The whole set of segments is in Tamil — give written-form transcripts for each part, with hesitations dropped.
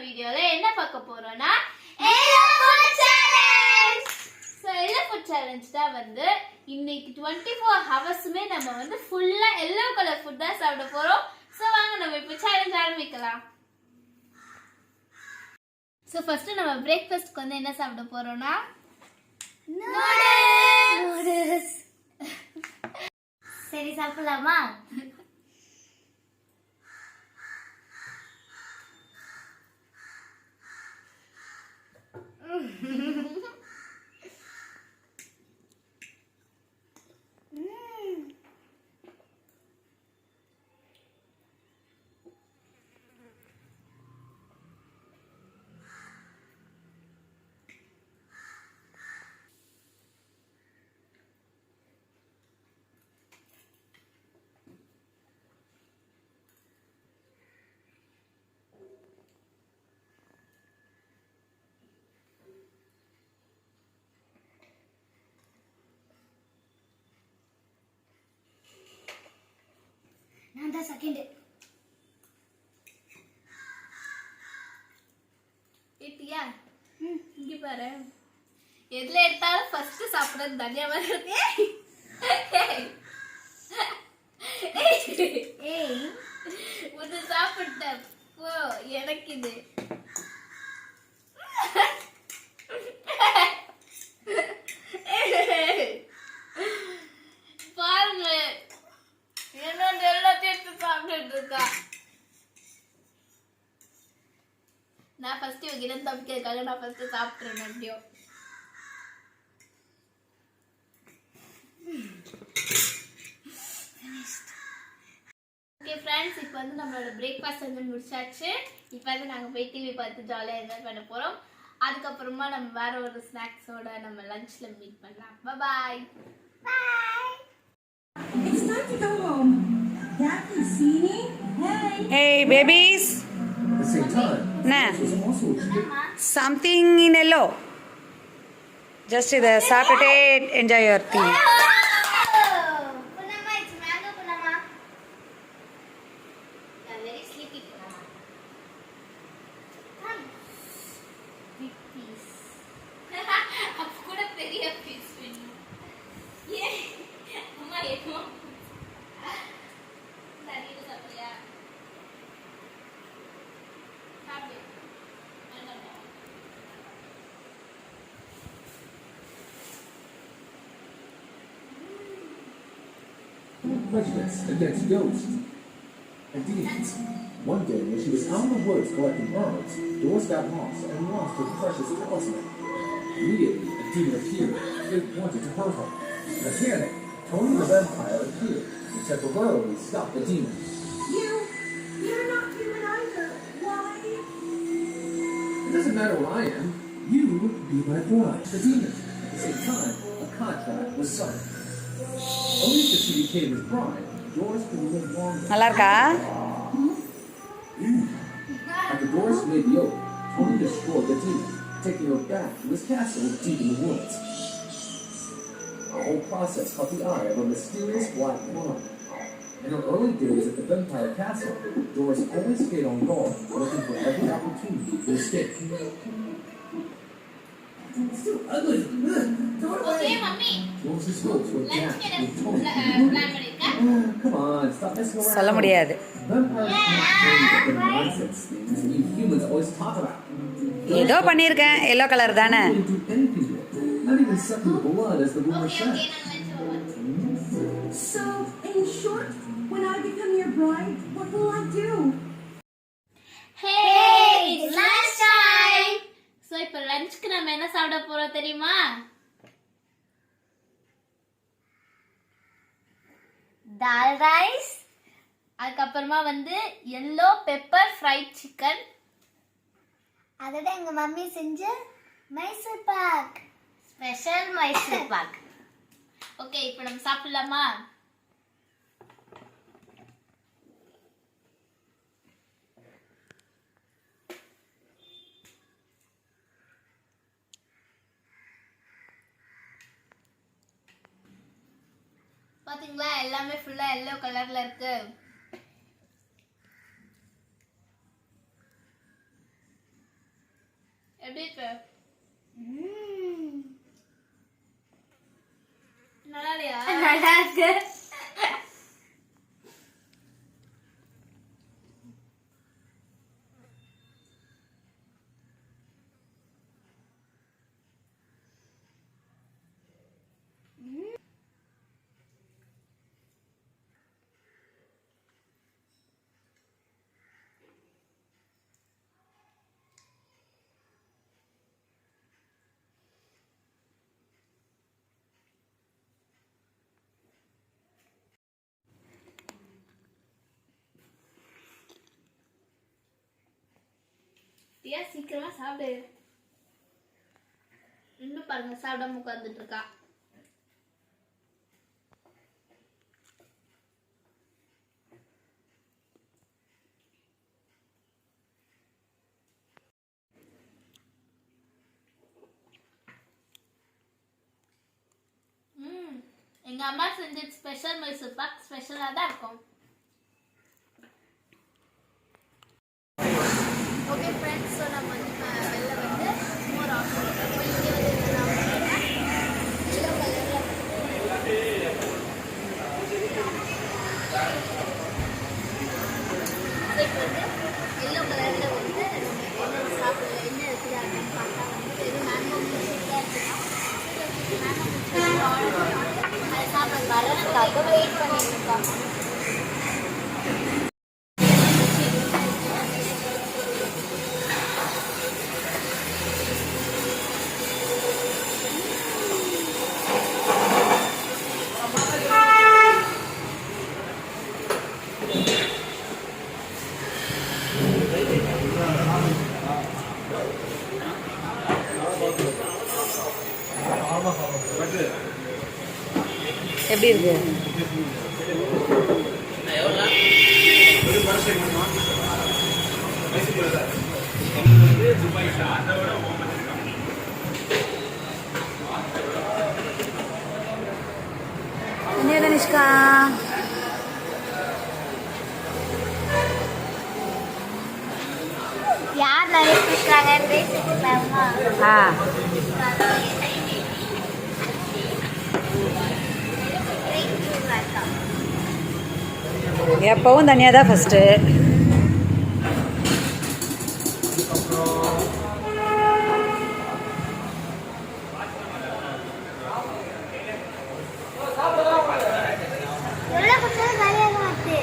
வீடியோல என்ன பார்க்க போறோம்னா yellow food challenge. So yellow food challenge தான் வந்து இன்னைக்கு 24 ஹவர்ஸ்மே நம்ம வந்து ஃபுல்லா எல்லோ கலர் ஃபுட் தான் சாப்பிட போறோம். சோ வாங்க நம்ம இப்போ சேலஞ்ச் ஆரம்பிக்கலாம். சோ ஃபர்ஸ்ட் நம்ம பிரேக்ஃபாஸ்ட்க்கு வந்து என்ன சாப்பிட போறோம்னா நூடுல்ஸ். சரி சாப்பிடலாமா? நான் தான் செகண்ட். ஏத்தியா இங்க பாரு, எதுல எடுத்தாலும் ஃபர்ஸ்ட் சாப்பிடுறது தனியா வருது. ஏய் ஒன்னு சாப்பிட்ட போ, எனக்கு இது பாருங்க என்னோட எல்லாத்தையும் எடுத்து சாப்பிட்டு இருக்கா. நான் ஃபர்ஸ்ட் இவங்க தப்பிக்கிறதுக்காக நான் ஃபர்ஸ்ட் சாப்பிட்டுறேன். எப்படியோ ஓகே ஃப்ரெண்ட்ஸ், இப்போ வந்து நம்மளோட பிரேக்ஃபாஸ்ட் வந்து முடிச்சாச்சு. இப்போ வந்து நாங்கள் போய் டிவி பார்த்து ஜாலியாக என்ஜாய் பண்ண போகிறோம். அதுக்கப்புறமா நம்ம வேற ஒரு ஸ்நாக்ஸோட நம்ம லஞ்ச்ல மீட் பண்ணலாம். பாய் பாய். It's time to go home. Dad, can see me? Hey. Hey, babies. At the same time, Nah. this was also a trick. Something in yellow. Just the Saturday, enjoy your tea. Punama, it's mango Punama. I'm very sleepy. Come. Big piece. அப்ப கூட பெரிய பீஸ் வேணும். ஏ அம்மா ஏமா சரியா சாப்பியா சாப்பிடு. Prejudice against ghosts and demons. One day, when she was out in the woods collecting herbs, Doris got lost and lost her precious talisman. Immediately, a demon appeared. It wanted to hurt her. In a panic, Tony the vampire appeared and temporarily stopped the demon. You're not human either. Why? It doesn't matter where I am. You be my bride. The demon. At the same time, a contract was signed. Only after she became his bride, Doris could live longer. நல்லா இருக்கா? After Doris made the oath, Tony destroyed the demon, taking her back to his castle deep in the woods. The whole process caught the eye of a mysterious black woman. In her early days at the vampire castle, Doris always stayed on guard, looking for every opportunity to escape. It's too ugly. Okay mummy, Doris's hopes were lunch dashed என்ன with Tony. பிளான் பண்ணிருக்க? Come on, stop messing around. சொல்ல முடியாது. Vampires can't change the nonsense things you humans always talk about. ஏதோ பண்ணியிருக்கேன், எல்லோ கலர் தானே. Wouldn't do anything to it. Not even sucking blood, as the rumor okay said. Okay, நான் லஞ்ச் போறேன். So, in short, when I become your bride, what will I do? Hey, it's lunch time. So இப்போ லஞ்ச்க்கு நம்ம என்ன சாப்பிட போறோம் தெரியுமா? தால் ரைஸ். அதுக்கப்புறமா வந்து yellow pepper fried chicken. அதோட எங்க மம்மி செஞ்ச மைசூர் பாக். ஸ்பெஷல் மைசூர் பாக். ஓகே, இப்போ நம்ம சாப்பிடலாமா? பாத்தீங்களா, எல்லாமே ஃபுல்லா எல்லோ கலர்ல இருக்கு. எப்படி இருக்கு? நல்லா இல்லையா? நல்லா இருக்கு. தியா சீக்கிரமா சாப்பிடு. இன்னும் பாருங்க சாப்பிடாம உட்கார்ந்துட்டு இருக்கா. எங்க அம்மா செஞ்ச ஸ்பெஷல் மைசூர் பாக் ஸ்பெஷலா தான் இருக்கும். ஓகே ஃப்ரெண்ட்ஸ், ஸோ நம்ம வந்து வெளில வந்து மோர் ஆஃபர் போய் இங்கே வந்து எல்லோ கலரில் வந்து என்ன சாப்பிடல என்ன இருக்குது அப்படின்னு பார்த்தா வந்து வெறும் மேங்கோ மில்க் தான் இருக்குதான். மேங்கோ மில்க் அதை சாப்பிட வரதுக்காக வெயிட் பண்ணிட்டு இருக்காங்க. எப்படி இருக்கு? என்ன தனிஷ்கா? யார் நிறைய பேசுறாங்கன்னு பேசிக்கலாமா? எப்பவும் தனியாக தான் ஃபஸ்ட்டு. எவ்வளோ கொடுத்தாலும் நிறைய தான் ஆச்சு.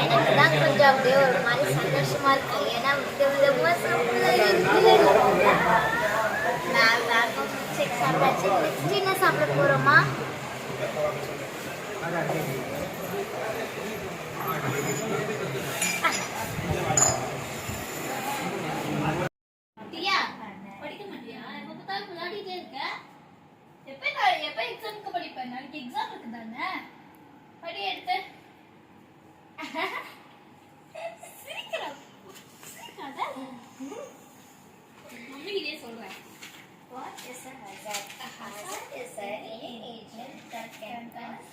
எனக்கு தான் கொஞ்சம் அப்படியே ஒரு மாதிரி சந்தோஷமா இருக்கு. ஏன்னா விதவிதமா சாப்பிடாச்சு. நெக்ஸ்ட் என்ன சாப்பிட போறோமா? தியா, படிக்க மாட்டியா? எப்ப பார்த்தாலும் விளையாடிட்டே இருக்க. எப்ப எக்ஸாமுக்கு படிப்ப? நாளைக்கு எக்ஸாம் இருக்கு தானே? படி எடுத்து. சிரிக்கிறா. சிரிக்காத. மம்மி இதே சொல்றேன். What is a hazard? A hazard is any agent that can cause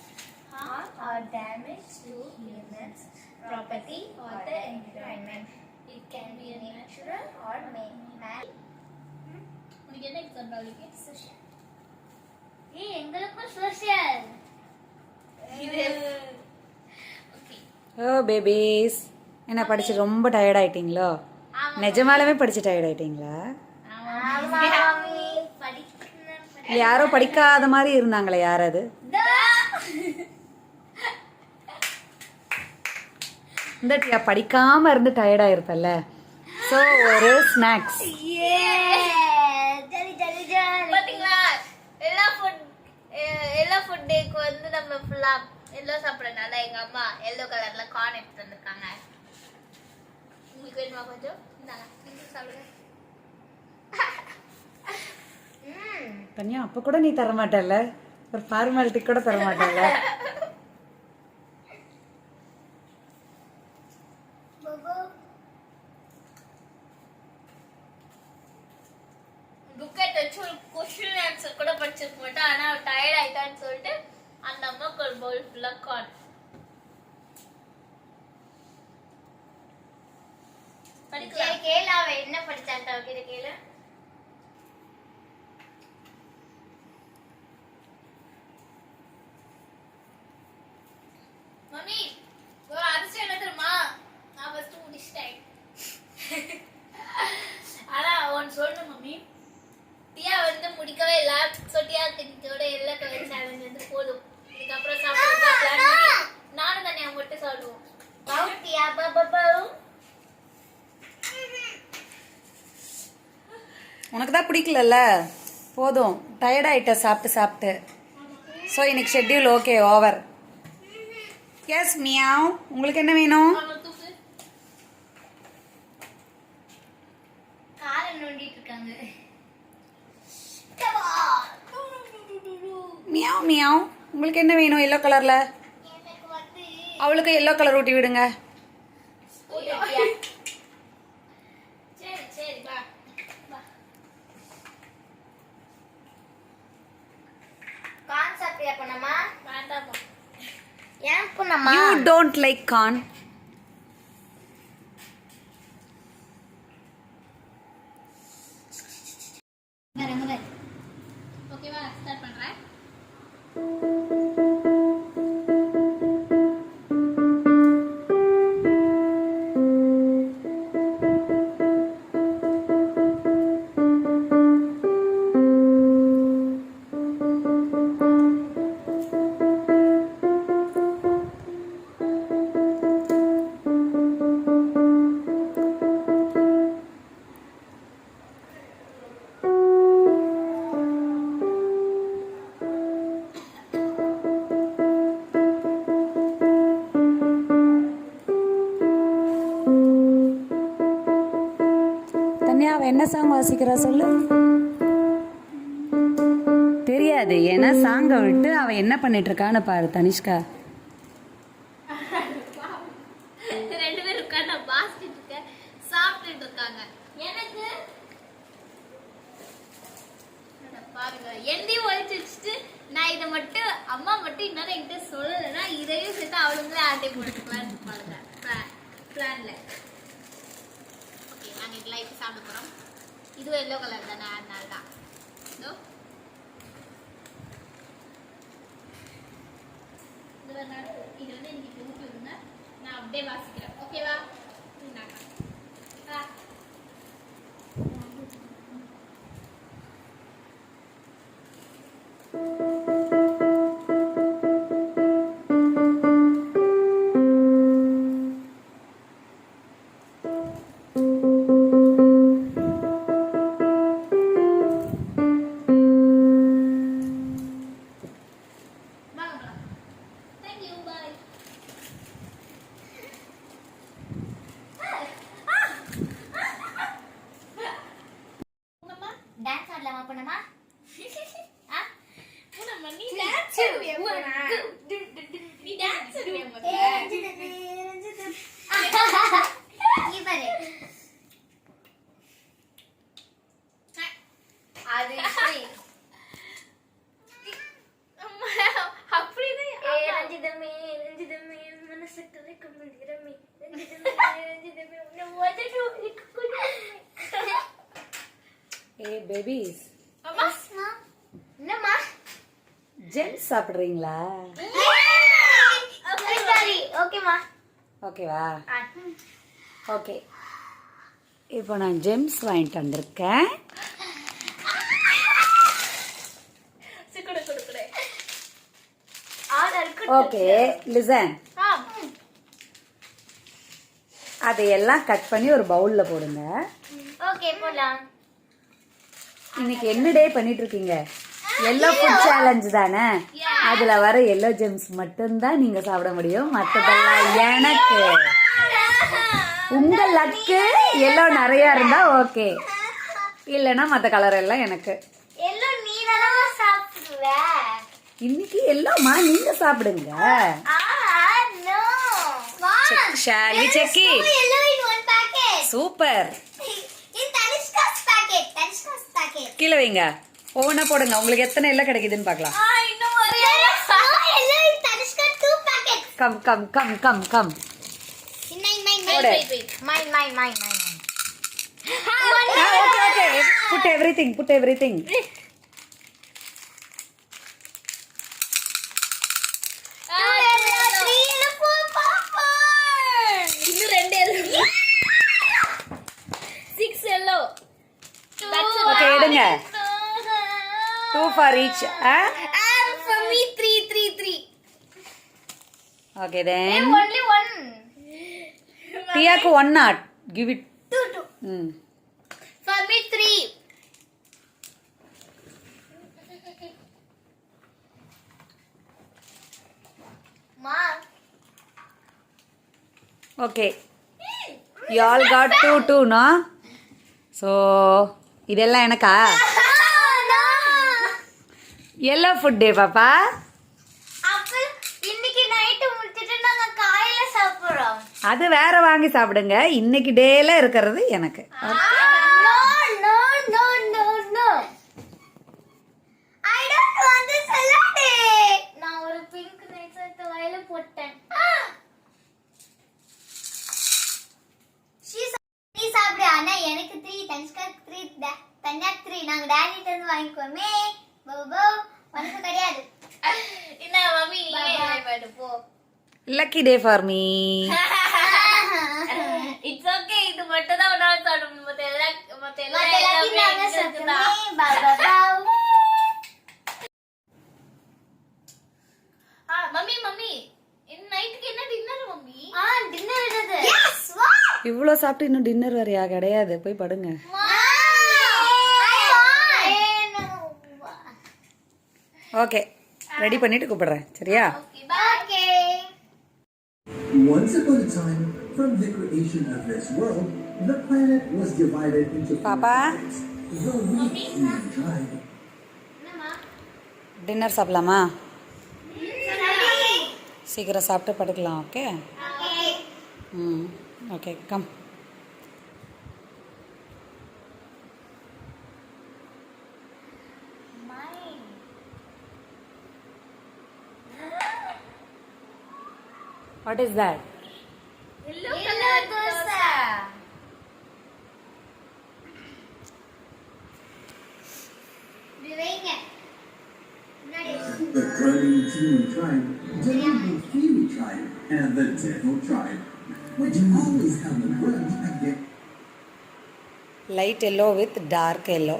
harm or damage to humans, property, or the environment. It can be natural or man. உனக்கு என்ன எக்ஸாம் நாளைக்கு? Social. ஏய், எங்களுக்கும் சோஷியல். இது ஓ பேபிஸ், என்ன படிச்சு ரொம்ப டயர்ட் ஆயிட்டீங்களோ? நிஜமாலுமே படிச்சு டயர்ட் ஆயிட்டீங்களா? ஆமா மம்மி, படிக்கணும். இல்லை யாரோ படிக்காத மாதிரி இருந்தாங்களே, யாராவது? இந்த டியா படிக்காம இருந்து டயர்டாக இருப்பல்ல, ஸோ ஒரு ஸ்நாக்ஸ். பாத்தீங்களா, எல்லா ஃபுட் டேக்கு வந்து நம்ம ஃபுல்லா எல்லோ சாப்பிடறதுனால எங்க அம்மா எல்லோ கலர்ல கார்ன் எடுத்து வந்திருக்காங்க. உங்களுக்கு வேணுமா கொஞ்சம்? இந்தாங்க, நீங்க சாப்பிடுங்க. தனியா அப்ப கூட நீ தர மாட்டல்ல, ஒரு ஃபார்மாலிட்டி கூட தர மாட்டல்ல. புக்கெட் வச்சு ஒரு கொஸ்டின் ஆன்சர் கூட படிச்சிருக்க மாட்டேன். ஆனா டயர்ட் ஆயிட்டான்னு சொல்லிட்டு அந்த அம்மாக்கு ஒரு பவுல் ஃபுல்லா கார்ன். படிக்கலாம். கேளு அவ என்ன படிச்சான்ட்டு அவகிட்ட கேளு. மம்மி ஒரு அதிர்ஷ்டம் என்ன தெரியுமா? நான் ஃபர்ஸ்ட் முடிச்சிட்டேன். ஆனா ஒன்னு சொல்லணும் மம்மி, டியா வந்து முடிக்கவே இல்ல. ஸோ டியா கிட்டோட எல்லா கலர் சேலஞ்ச் வந்து போதும். இதுக்கப்புறம் சாப்பிடுறது நானும் தானே அவங்க மட்டும் சாப்பிடுவோம். பவுட்டியா பபபவு. உனக்கு தான் பிடிக்கலல்ல, போதும், டயர்ட் ஆயிட்ட சாப்பிட்டு சாப்பிட்டு. ஸோ இன்னைக்கு schedule okay, over. Yes meow, உங்களுக்கு என்ன வேணும்? கார நோண்டிட்டு இருக்காங்க. மியாவ் மியாவ், உங்களுக்கு என்ன வேணும்? எல்லோ கலர்ல. எனக்கு வந்து அவளுக்கு எல்லோ கலர் ஊட்டி விடுங்க. சரி சரி வா வா. கான் சாப்பிட்டியா பண்ணமா? வேண்டாமா. ஏன் பண்ணமா? You don't like corn. ஓகேவா, ஸ்டார்ட் பண்றேன். தனியா அவ என்ன சாங் வாசிக்கிறா சொல்லு. தெரியாது, ஏன்னா சாங்கை விட்டு அவ என்ன பண்ணிட்டு இருக்கான்னு பாரு தனிஷ்கா. ரெண்டு பேரும் உட்கார்ந்து பாசிட்டு இருக்க சாப்பிட்டுட்டு இருக்காங்க. எனக்கு பாருங்க எந்தையும் ஒழிச்சு வச்சுட்டு நான் இதை மட்டும் அம்மா மட்டும் இன்னும் என்கிட்ட சொல்லலைன்னா இதையும் சேர்த்து அவளுங்களே ஆட்டை போட்டுக்கலான்னு பாருங்க பிளான்ல. ஓகே, நாங்கள் இதெல்லாம் இப்போ சாப்பிட போகிறோம். இதுவும் எல்லோ கலர் தானே, அதனால தான். இதோ இது ஒரு நடு. இது வந்து எனக்கு ஊட்டி விடுங்க, நான் அப்படியே வாசிக்கிறேன். ஓகேவா? தேங்க்யூ, பாய். டான்ஸ் ஆடலாமா பண்ணமா? நீ டான்ஸ் ஆடுவியா? நீ டான்ஸ் ஆடுவியா? இங்க பாரு. அது இப்படி. அப்படிதான் ரஞ்சிதமே ரஞ்சிதமே மனசு கலைக்கும் ரமே ரஞ்சிதமே ரஞ்சிதமே உன்னை உதடு இருக்குள்ள. ஏ பேபிஸ், அம்மா என்னம்மா? ஜெம்ஸ் சாப்பிடுறீங்களா? சாரி, ஓகேம்மா. ஓகேவா? ஓகே, இப்போ நான் ஜெம்ஸ் வாங்கிட்டு வந்திருக்கேன். சிக்குடு குடு குடு. ஓகே லிசன், அதையெல்லாம் கட் பண்ணி ஒரு பவுல்ல போடுங்க. ஓகே போலாம். இன்னைக்கு என்ன டே பண்ணிட்டு இருக்கீங்க? எல்லோ ஃபுட் சேலஞ்ச் தானே, அதுல வர எல்லோ ஜெம்ஸ் மட்டும்தான் நீங்க சாப்பிட முடியும், மற்றதெல்லாம் எனக்கு. உங்க லக்கு எல்லோ நிறைய இருந்தா ஓகே, இல்லைன்னா மற்ற கலர் எல்லாம் எனக்கு. எல்லாம் நீ இன்னைக்கு எல்லோமா நீங்க சாப்பிடுங்க. No. Shall we check Two it? yellow in one packet. Super. In Tanishka's packet. Tanishka's packet. கீழே வைங்க. ஒவ்வொன்றா போடுங்க. உங்களுக்கு எத்தனை எல்லாம் கிடைக்குதுன்னு பார்க்கலாம். இன்னும் ஒரு yellow in Tanishka 2 packets. Come come come come come. Mine. Mine. Okay. Put everything. இன்னும் 2 yellow. 6 yellow. That's it. Okay, எடுங்க. 2 for each. And for me 3. Okay then. Only one. Tiyaku 1 not. Give it. 2. For me 3. Ma. Okay. You all got 2, no? So, இதெல்லாம் எனக்கா? Yellow food day, பாப்பா. அப்ப இன்னைக்கு நைட் முடிச்சிட்டு நாங்க காலையில சாப்பிடுறோம். அது வேற வாங்கி சாப்பிடுங்க. இன்னைக்கு டேல இருக்கிறது எனக்கு. No. I don't want this salad. நான் ஒரு பிங்க் நைட்ஸ் எடுத்து வாயில போட்டேன். நீ சாப்பிடு. ஆனா எனக்கு 3, தனுஷ்கா 3, தன்யா 3. நாங்க டாடிட்ட இருந்து வாங்கிக்குவோமே. போ உனக்கு கிடையாது. என்ன மம்மி நீயே போடு போ. Lucky day for me. It's okay. இது மட்டும் தான் உன்னால சாப்பிட முடியும். மத்த எல்லாம் எல்லாத்தையும் நாங்க சாப்பிடுவோமே. பாவ். மம்மி நைட்டுக்கு என்ன டின்னர் மம்மி? டின்னர் என்னது? Yes, what? இவ்வளோ சாப்பிட்டு இன்னும் டின்னர் வரையா? கிடையாது. போய் படுங்க. ஓகே, ரெடி பண்ணிட்டு கூப்பிடுறேன். சரியா? Okay. Once upon a time, from the creation of this world, the planet was divided into 4 Papa? parts. The weak and tribe. Dinner சாப்பிடலாமா? சீக்கிரம் சாப்பிட்டு படுக்கலாம். Okay. Okay come. What is that? Yellow dosa. Vivenga. The growing human tribe, the evil Kiwi tribe, and the devil tribe, which always have a grudge against. Light yellow with dark yellow.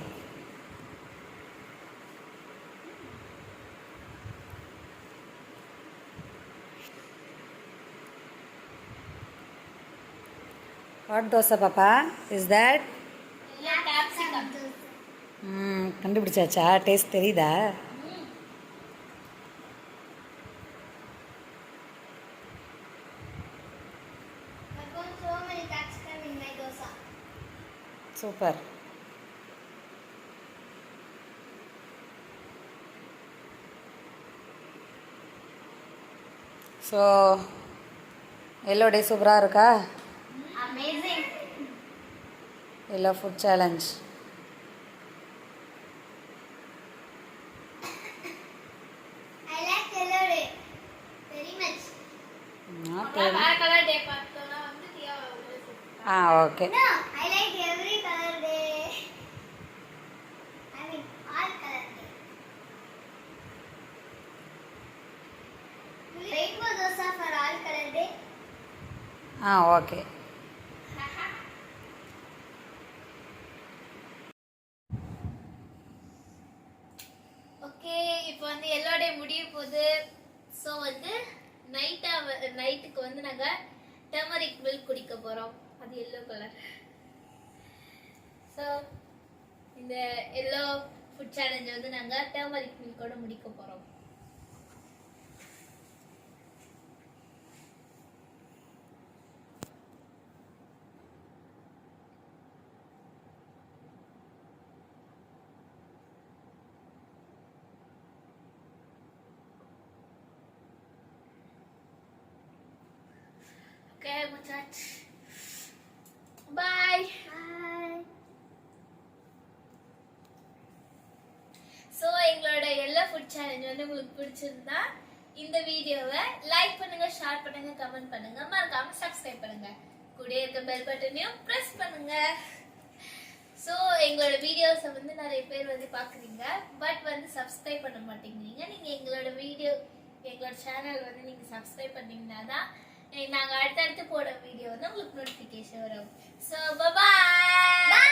What dosa, Papa? Is that? Capsicum. கண்டுபிடிச்சாச்சா? டேஸ்ட் தெரியுதா? I got so many capsicum in my dosa. Super. So yellow day சூப்பராக இருக்கா? Amazing. Yellow food challenge. I like yellow day very much. வேற கலர் டே பார்த்தோம்னா வந்து Diya okay. No, I like every color day. I mean all color day. Rainbow dosa for all color day. Okay. Okay இப்போ வந்து எல்லோ டே முடிய போகுது. ஸோ வந்து நைட்டுக்கு வந்து நாங்கள் டர்மரிக் மில்க் குடிக்க போகிறோம். அது எல்லோ கலர். ஸோ இந்த எல்லோ ஃபுட் சேலஞ்ச் வந்து நாங்கள் டர்மரிக் மில்கோட முடிக்க போகிறோம். ஓகே மச்சாச் பாய். ஸோ எங்களோட எல்லா ஃபுட் சேலஞ்ச் வந்து உங்களுக்கு பிடிச்சிருந்தா இந்த வீடியோவை லைக் பண்ணுங்க, ஷேர் பண்ணுங்க, கமெண்ட் பண்ணுங்க, மறக்காம சப்ஸ்கிரைப் பண்ணுங்க, கூட இருக்க பெல் பட்டனையும் பிரஸ் பண்ணுங்க. ஸோ எங்களோட வீடியோஸை வந்து நிறைய பேர் வந்து பார்க்குறீங்க, பட் வந்து சப்ஸ்கிரைப் பண்ண மாட்டேங்கிறீங்க. நீங்கள் எங்களோட சேனல் வந்து நீங்கள் சப்ஸ்கிரைப் பண்ணீங்கன்னா தான் நாங்கள் அடுத்தடுத்து போட வீடியோ வந்து உங்களுக்கு நோட்டிஃபிகேஷன் வரும். So bye.